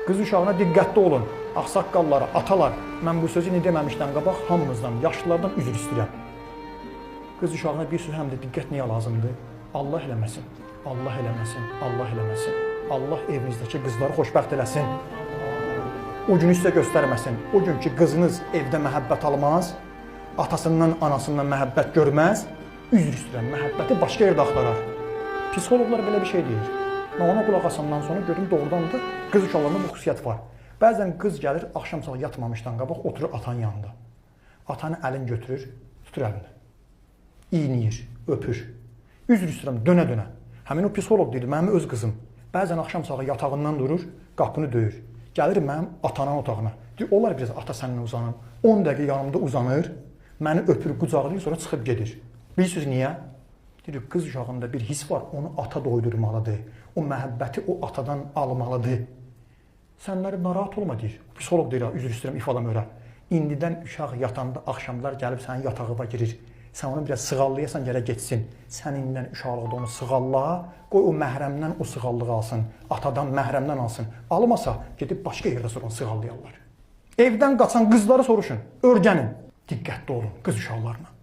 Qız uşağına diqqətli olun. Ağsaqqallara, atalar, mən bu sözü deməmişdən qabaq hamımızdan, yaşlılardan üzr istəyirəm. Qız uşağına bir söz həm də diqqət niyə lazımdır? Allah eləməsin, Allah eləməsin, Allah eləməsin. Allah evinizdəki qızları xoşbəxt eləsin. O günü sizə göstərməsin. O gün ki, qızınız evdə məhəbbət almaz, atasından, anasından məhəbbət görməz, üzr istəyirəm, məhəbbəti başqa yerdə axtarar. Psixologlar belə bir şey deyir. Mən ona qulaq asandan sonra gördüm, doğrudan da qız uşaqlarında bu xüsusiyyət var. Bəzən qız gəlir, axşam saat yatmamışdan qabaq oturur atanın yanında. Atanı əlin götürür, tutur əlini. İyniyir, öpür. Üzr istəyirəm, dönə-dönə. Həmin o psixolog deyir, mənim öz qızım. Bəzən axşam saat yatağından durur, qapını döyür. Gəlir mənim atanın otağına. Deyir, olar biraz ata səninlə uzanım. 10 dəqiqə yanımda uzanır, məni öpür, qucaqlayır, sonra çıxıb gedir. Bilirsiniz niyə? Deyir, qız uşağında bir his var, onu ata doydurmalıdır. O məhəbbəti o atadan almalıdır. Sənləri narahat olma deyir. Psixolog deyir, üzr istəyirəm, ifadamı öyrə. İndidən uşaq yatanda axşamlar gəlib sənin yatağına girir. Sən onu biraz sığallayasan gələ getsin. Sən indidən uşaqlıqda onu sığalla, qoy o məhrəmdən o sığallığı alsın. Atadan, məhrəmdən alsın. Almasa, gedib başqa yerdə sonra onu sığallayarlar. Evdən qaçan qızları soruşun, öyrənin. Diqqətli olun qız uşaqlarına.